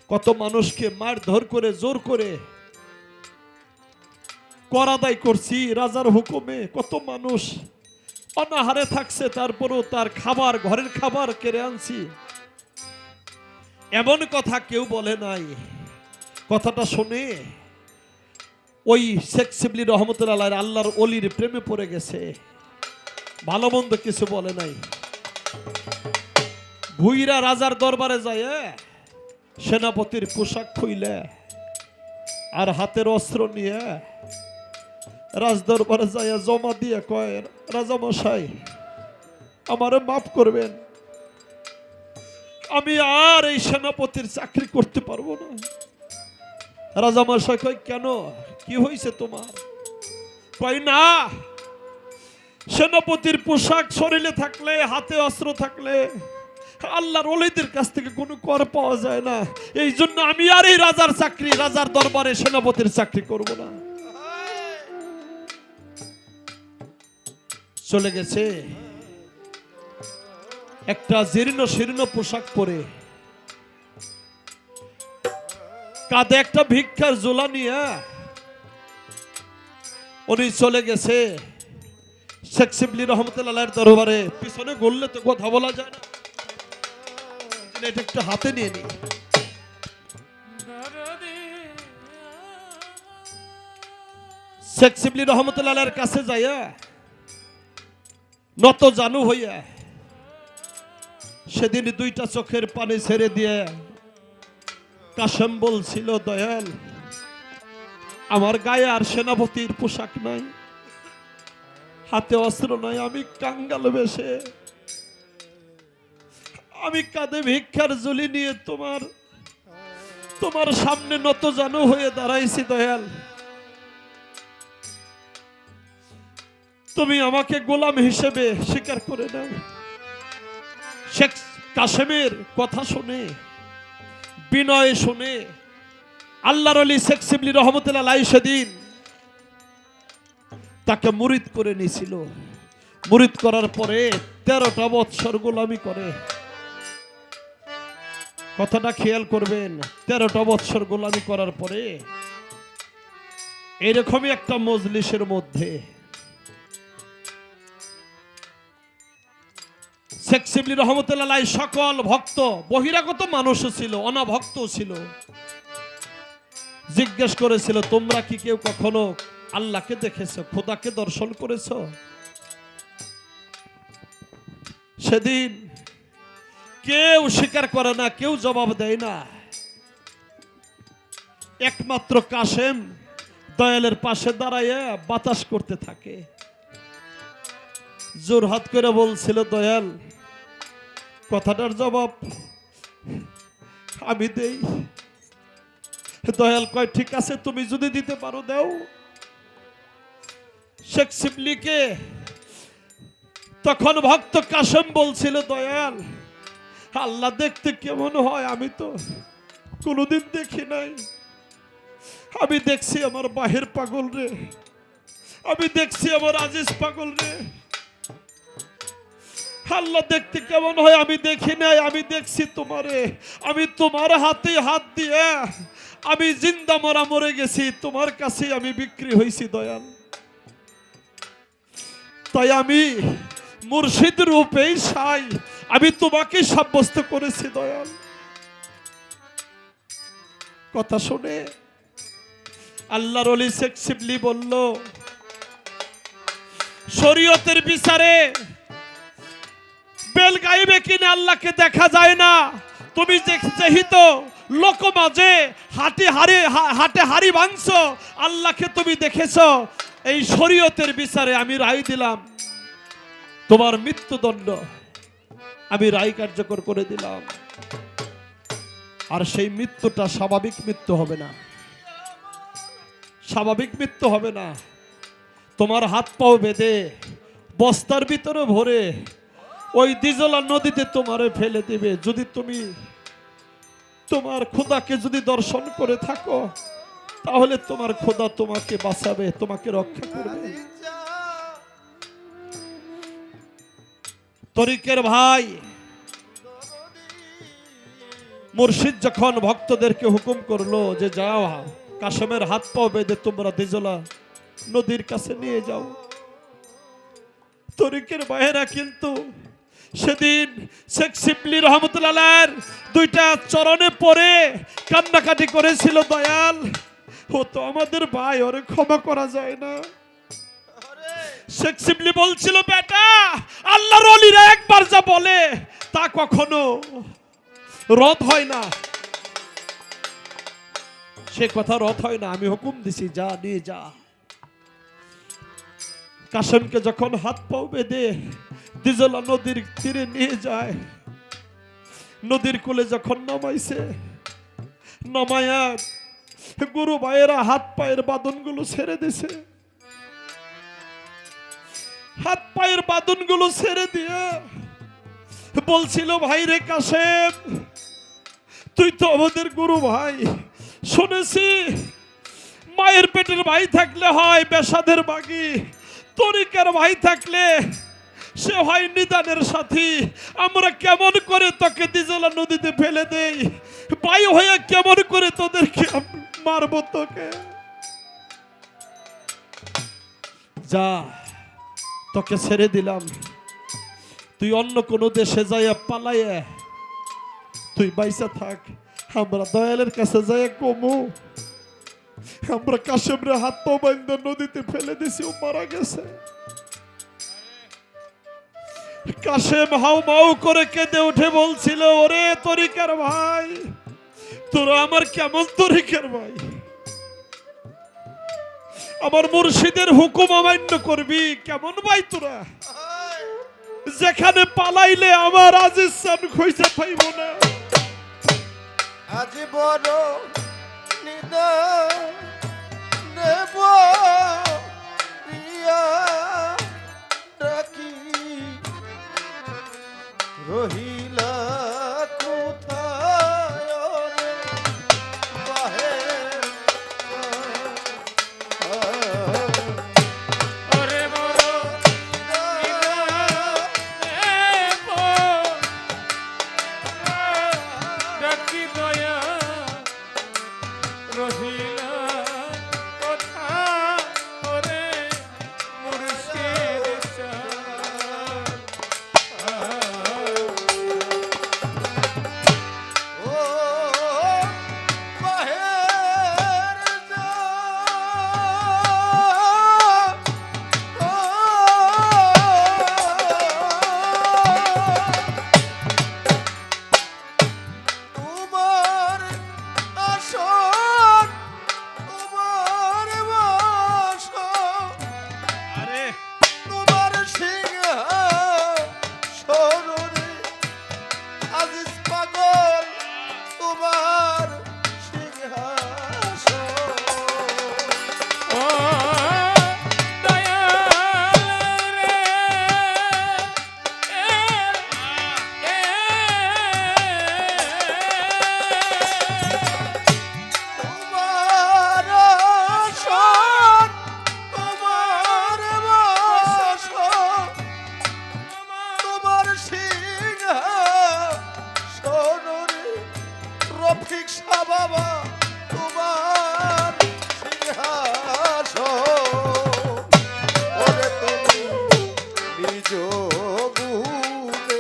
কত মানুষকে মারধর করে জোর করে কর আদায় করছি রাজার হুকুমে কত মানুষ অনাহারে থাকছে তারপরও তার খাবার ঘরের খাবার কেড়ে আনছি এমন কথা কেউ বলে নাই কথাটা শুনে ওই শেখ শিবলি রহমতুল্লাহ আল্লাহর ওলির প্রেমে পড়ে গেছে ভালো মন্দ কিছু বলে নাই ভুইরা রাজার দরবারে যায় সেনাপতির পোশাক খুইলে আর হাতের অস্ত্র নিয়ে রাজ দরবারে যায় জমা দিয়ে কয় রাজা মশাই আমারে মাফ করবেন আমি আর এই সেনাপতির চাকরি করতে পারবো না রাজামশাই কয় কেন, কি হয়েছে তোমার? কয় না, সেনাপতির পোশাক শরীরে থাকলে, হাতে অস্ত্র থাকলে আল্লাহর ওলিদের কাছ থেকে কোনো কর পাওয়া যায় না। এই জন্য আমি আর এই রাজার চাকরি, রাজার দরবারে সেনাপতির চাকরি করব না। চলে গেছে একটা জীর্ণ শীর্ণ পোশাক পরে, কাঁধে একটা ভিক্ষার ঝোলা নিয়ে উনি চলে গেছে শেখ শিবলি রহমতুল্লাহ দরবারে। পিছনে গড়লে তো কথা বলা যায় না, এটা একটু হাতে নিয়ে নি। শেখ শিবলি রহমতুল্লাহ কাছে যাইয়া নত জানু হইয়া সেদিন দুইটা চোখের পানি ছেড়ে দিয়ে কাশেম বলছিল, দয়াল আমার গায়ে আর সেনাপতির পোশাক নাই, হাতে অস্ত্র নাই, আমি কাঙ্গাল বেশে, আমি কাঁধে ভিক্ষার ঝুলি নিয়ে তোমার সামনে নত জানু হয়ে দাঁড়াইছি। দয়াল তুমি আমাকে গোলাম হিসেবে স্বীকার করে নাও। শেখ কাশেমের কথা শুনে, বিনয় শুনে আল্লাহর ওলি শেখ শিবলি রহমতুল্লাহ সেদিন তাকে মুরিদ করে নিয়েছিল। মুরিদ করার পরে 13টা বৎসর গোলামি করে, কথাটা খেয়াল করবেন, 13টা বৎসর গোলামি করার পরে এরকমই একটা মজলিসের মধ্যে শেখ শিবলি রহমতুল্লাহ সকল ভক্ত, বহিরাগত মানুষও ছিল, অনাভক্ত ছিল, জিজ্ঞেস করেছিল, তোমরা কি কেউ কখনো আল্লাহকে দেখেছো, খোদাকে দর্শন করেছো? সেদিন কেউ স্বীকার করে না, কেউ জবাব দেয় না। একমাত্র কাশেম দয়ালের পাশে দাঁড়াইয়া বাতাস করতে থাকে, জোরহাত করে বলছিল, দয়াল কথাটার জবাব আমি দেই। দয়াল কয় ঠিক আছে, তুমি যদি দিতে পারো দাও। শেখ শিবলিকে তখন ভক্ত কাশেম বলছিল, দয়াল আল্লাহ দেখতে কেমন হয় আমি তো কোনোদিন দেখি নাই, আমি দেখছি আমার বাহির পাগল রে, আমি দেখছি আমার আজিজ পাগল রে, আল্লাহ দেখতে কেমন হয় আমি দেখি নাই, আমি দেখছি তোমারে, আমি তোমার হাতে হাত দিয়ে আমি জিন্দা মরা মরে গেছি, তোমার কাছে আমি বিক্রি হয়েছি দয়াল, তাই আমি মুর্শিদ রূপেই সাই, আমি তোমাকে সাব্যস্ত করেছি দয়াল। কথা শুনে আল্লাহর ওলি শেখ শিবলি বলল, শরীয়তের বিচারে বেল গাইবে কিনা আল্লাহকে দেখা যায় না, তুমি যেহেতু লোক মাঝে হাটে হাড়ি ভাঙছ, আল্লাহকে তুমি দেখেছ, এই শরীয়তের বিচারে আমি রায় দিলাম, তোমার মৃত্যুদণ্ড আমি রায় কার্যকর করে দিলাম। আর সেই মৃত্যুটা স্বাভাবিক মৃত্যু হবে না, স্বাভাবিক মৃত্যু হবে না, তোমার হাত পাও বেঁধে বস্তার ভিতরে ভরে ওই দিজলা নদীতে তোমারে ফেলে দিবে। যদি তুমি তোমার খোদাকে যদি দর্শন করে থাকো, তাহলে তোমার খোদা তোমাকে বাঁচাবে, তোমাকে রক্ষা করবে। তরিকের ভাই মুর্শিদ যখন ভক্তদেরকে হুকুম করলো যে যাও কাশেমের হাত পাও বেঁধে তোমরা দিজলা নদীর কাছে নিয়ে যাও, তরিকের ভাইয়েরা কিন্তু সেদিন শেখ শিবলি রহমতুল্লাহর দুইটা চরণে পড়ে কান্নাকাটি করেছিল, দয়াল ও তো আমাদের ভাই, ওরে ক্ষমা করা যায় না। শেখ শিবলি বলছিল, বেটা আল্লাহর ওলিরা একবার যা বলে তা কখনো রদ হয় না, সে কথা রদ হয় না, আমি হুকুম দিছি যা নিয়ে যা। কাশেমকে যখন হাত পাও বেঁধে দিজলা নদীর তীরে নিয়ে যায়, নদীর কোলে যখন নামাইছে, নামায়া গুরু ভাইয়েরা হাত পায়ের বাঁধনগুলো ছেড়ে দিছে, হাত পায়ের বাঁধনগুলো ছেড়ে দিয়ে বলছিল, ভাই রে কাশেম, তুই তো আমাদের গুরু ভাই, শুনেছি মায়ের পেটের ভাই থাকলে হয় বেসাদের বাগি, তরিকার ভাই থাকলে সে হয় নিদানের সাথী। আমরা কেমন করে তোকে দিজলা নদীতে ফেলে দেই, ভাই হয়ে কেমন করে তোদেরকে মারবো তোকে। যা, তোকে ছেড়ে দিলাম, তুই অন্য কোনো দেশে যাইয়া পালাইয়া তুই বাইসা থাক। আমরা দয়ালের কাছে যাইয়া কমু, আমরা কাশেমরে হাত পা বাইন্ধা নদীতে ফেলে দিছি, ও মারা গেছে। কাশেম হাউ মাউ করে কেঁদে উঠে বলছিল, ওরে তরিকার ভাই, তোরা আমার কেমন তরিকার ভাই, আমার মুর্শিদের হুকুম অমান্য করবি কেমন ভাই তোরা, যেখানে পালাইলে আমার আজিজ সান খুঁজে পাইব না। আজ বড় নিদা নেব প্রিয়া ডাকি, রহিলা কোথায় রে বাহে, ওরে বড় ডাকি দয়া রহিলা কথা, ওরে মুর্শিদ ও বাহের যা, তোমার আসন, তোমার বাসন, আরে তোমার সিংহাসনে আজিজ পাগল, তোমার সিংহাসন। ও দয়াল রে, তোমার আসন, তোমার বাসন, তোমার সিংহাসনে রফিক শাহ বাবা, তোমার সিংহাসন। ওরে তুমি নিজ গুণে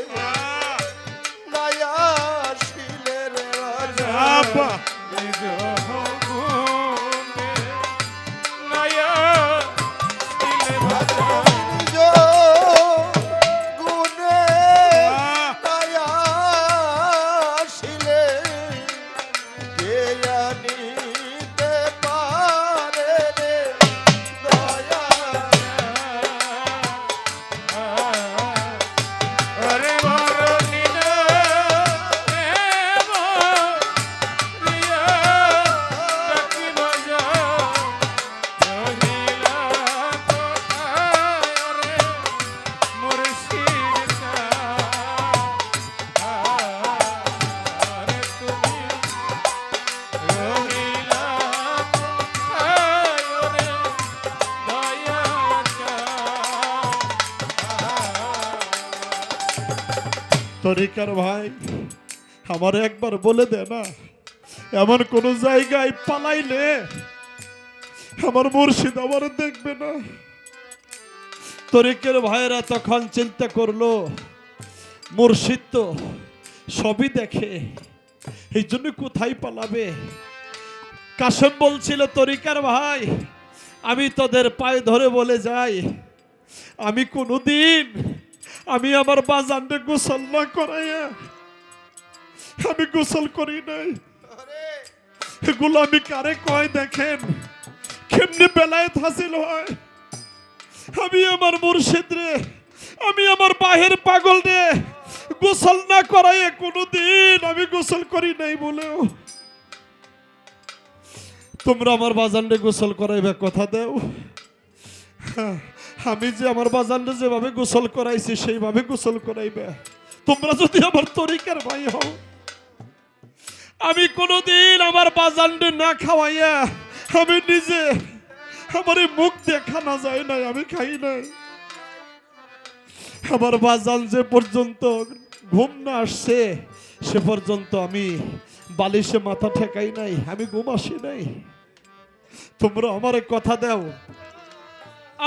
নায়াসিলে রে রাজা, আব্বা, নিজ গুণে নয়া দিলে ভাষা, নিজ গুণে নায়াসিলে কে জানিতে পারে রে দয়া। ওরে বড় নিদা ডাকি বাজা রহিলা কোথায়, ওরে মুর্শিদ আরে তুমি রহিলা কোথায়, ওরে দয়া তরিকার ভাই, আমার একবার বলে দে না, এমন কোন জায়গায় পালাইলে আমার মুর্শিদ আমার দেখবে না। তরিকের ভাইয়েরা তখন চিন্তা করলো, মুর্শিদ তো সবই দেখে, এই জন্য কোথায় পালাবে। কাশেম বলছিল, তরিকার ভাই, আমি তোদের পায়ে ধরে বলে যাই, আমি কোনোদিন আমি আমার বাজানকে গোসল না করাইয়া আমি গোসল করি নাই। এগুলো আমি কারে কয় দেখেন, কেমনে বেলায়েত হাসিল হয়। আমি আমার মুর্শিদ রে, আমি আমার বাহের পাগল রে গোসল না করাইয়া কোনোদিন আমি গোসল করি নাই বলেও তোমরা আমার বাজানরে গোসল করাইবে কথা দেও। আমি যে আমার বাজানরে যেভাবে গোসল করাইছি সেইভাবে গোসল করাইবে। তোমরা যদি আমার তরিকার ভাই হও, আমি কোনোদিন আমার বাজানরে না খাওয়াইয়া আমি নিজে আমার এই মুখ দেখা না যায় নাই, আমি খাই নাই। আমার বাজান যে পর্যন্ত ঘুম না আসছে সে পর্যন্ত আমি বালিশে মাথা ঠেকাই নাই, আমি ঘুম আসি নাই। তোমরা আমার কথা দাও,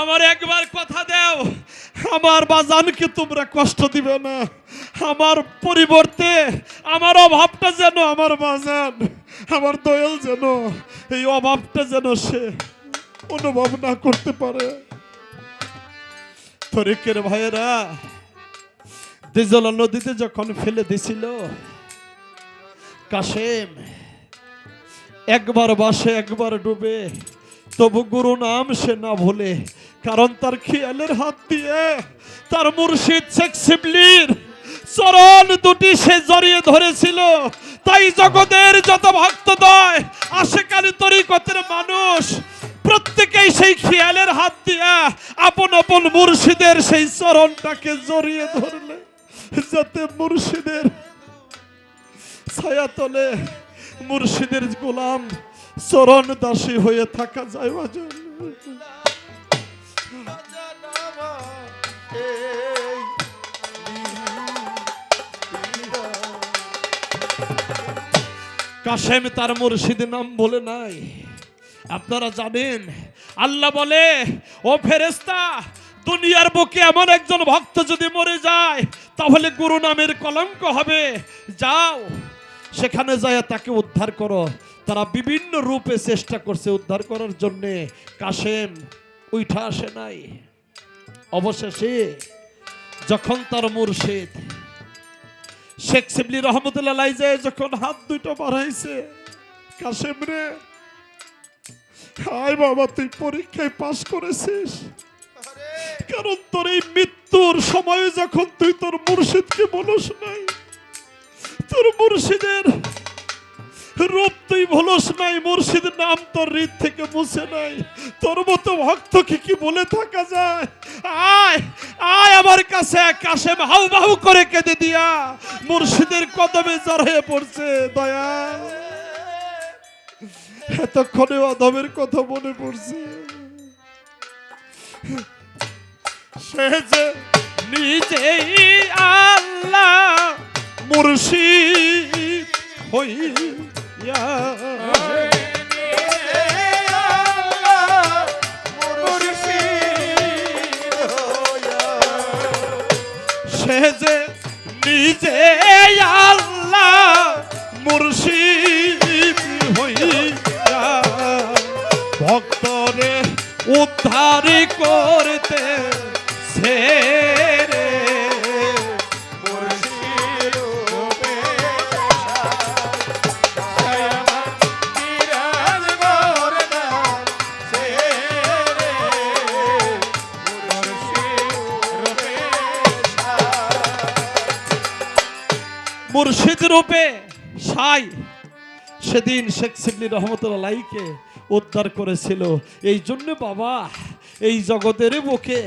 আমার একবার কথা দাও, আমার বাজানকে তোমরা কষ্ট দিবে না। আমার পরিবর্তে আমার অভাবটা যেন আমার বাজান, আমার দয়াল যেন এই অভাবটা যেন সে অনুভব না করতে পারে। তরিকের ভাইয়েরা দিজলা নদীতে যখন ফেলে দিছিল, কাশেম একবার বাসে একবার ডুবে, তবু গুরু নাম সে না ভুলে। কারণ তার খেয়ালের হাত দিয়ে তার মুর্শিদ শেখ শিবলির চরণ দুটি সে জড়িয়ে ধরেছিল। তাই জগতের যত ভক্তদয় আশেকানি তরিকতের মানুষ প্রত্যেকেই সেই খেয়ালের হাত দিয়া আপন আপন মুর্শিদের সেই চরণটাকে জড়িয়ে ধরলে, যাতে মুর্শিদের ছায়া তলে মুর্শিদের গোলাম চরণ দাসী হয়ে থাকা যায়। কাশেম তার মুর্শিদের নাম বলে নাই। আপনারা জানেন আল্লাহ বলে, ও ফেরেশতা, দুনিয়ার বুকে এমন একজন ভক্ত যদি মরে যায় তাহলে গুরু নামের কলঙ্ক হবে, যাও সেখানে যায় তাকে উদ্ধার করো। তারা বিভিন্ন রূপে চেষ্টা করছে উদ্ধার করার জন্যে, কাশেম উঠা আসে নাই। অবশেষে যখন তার মুর্শিদ শেখ শিবলি রহমতুল্লাহ আলাইহি যখন হাত দুটো বাড়াইছে, কাশেম রে, হায় বাবা, তুই পরীক্ষায় পাশ করেছিস। কারণ তোর এই মৃত্যুর সময় যখন তুই তোর মুর্শিদকে বলস নাই, তোর মুর্শিদের রূপ তুই ভুলস নাই, মুর্শিদ নাম তোর হৃদ থেকে মুছে নাই, তোর মতো ভক্তকে কি বলে থাকা যায়? আয় আয় আমার কাছে। কাশেম হাউ বাহু করে কেঁদে দিয়া মুর্শিদের কদমে জড়িয়ে পড়ছে। দয়া, এতক্ষণে অধমের কথা মনে পড়ছে। সে যে নিজেই আল্লাহ মুর্শিদ হইয়া, সে যে নিজে আল্লাহ মুর্শিদ হইয়া ভক্তরে উদ্ধার করতে সে রে মুর্শিদ রূপে মুর্শিদ রূপে সাই সেদিন শেখ শিবলি রহমতুল্লাহ আলাইহিকে উদ্ধার করেছিল। এই জন্য বাবা, এই জগতের বুকে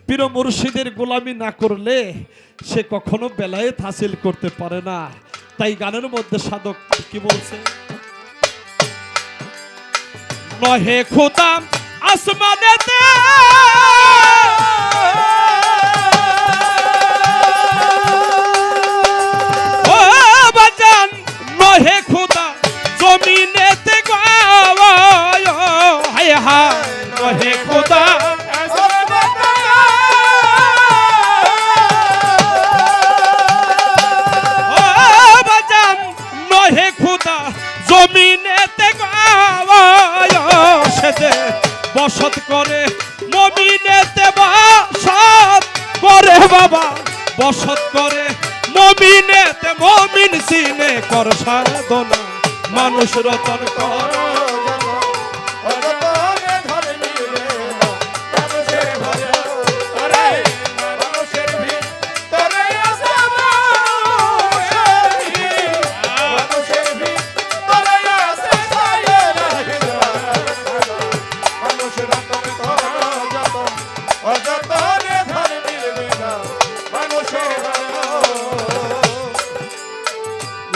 পীর মুর্শিদের গোলামি না করলে সে কখনো বেলায়েত হাসিল করতে পারে না। তাই গানের মধ্যে সাধক কি বলছে, নহে খোদা আসমানেতে ও বাজান, নহে খোদা জমিনেতে গাওয়ায়, হায় হায় নহে খোদা জমিনেতে গাওয়ায়, সেজে বসত করে মমিনেতে বসত করে বাবা, বসত করে মমিনেতে, মমিন সিনে কর সাধনা, মানুষ রতন কর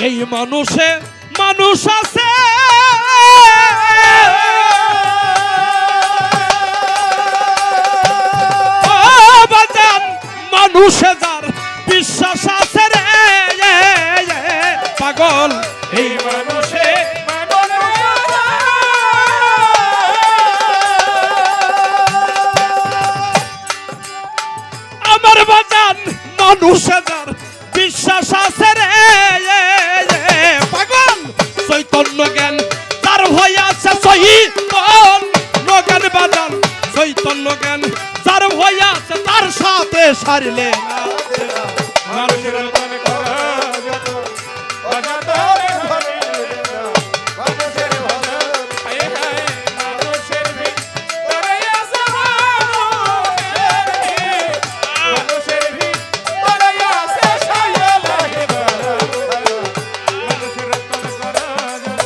এই মানুষে মানুষ আছে ও বাজান মানুষে যার বিশ্বাস আছে রে পাগল এই মানুষে আমার বাজান মানুষে যার বিশ্বাস আছে রে পাগল চৈতন্য জ্ঞান তার ভয় আছে চৈতন্য জ্ঞান বাজান চৈতন্য জ্ঞান যার ভয় আছে তার সাথে সারিলে না মানুষের মন করা যত অযতনে ধরিলে না মানুষের ভজন হায় হায় মানুষের ভিতরে আছে মানুষের ভিতরে আছে সায়লাহি মানুষের মন করা যত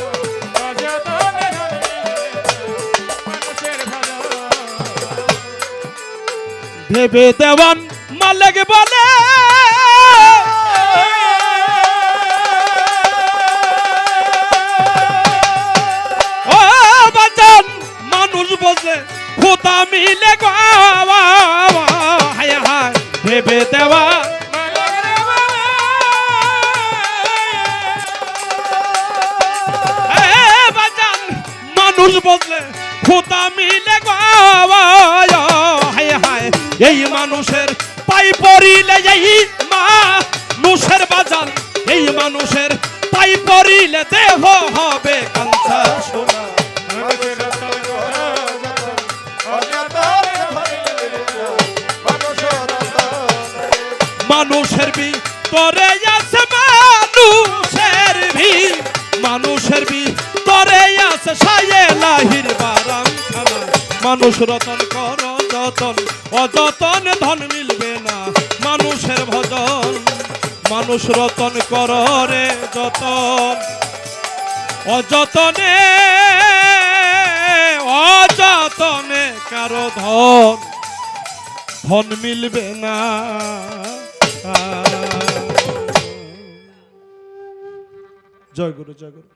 অযতনে ধরিলে মানুষের ভজন ভেবে দেওয়ান মালিক বলে ও বাজান মানুষ বোঝে খোদা মিলে গো হায় হায় ভেবে দেওয়া বাজান মানুষ বদলে খোদা মিলে গো হায় হায় এই মানুষের পাই পড়িলে এই মানুষের বাজান এই মানুষের পাই পড়িলে দেহ হবে কাঞ্চা সোনা মানুষের মন করা যত অযতনে ধরিলে না মানুষের মানুষের ভিতরে আছে মানুষের ভিতরে আছে সায়েলাহির বারাম খানা মানুষ রতন কর যতন অযতন ধন মিলবে না মানুষের ভজন মানুষ রতন কর রে যতন অযতনে অযতনে কারো ধন ধন মিলবে না জয় গুরু জয় গুরু।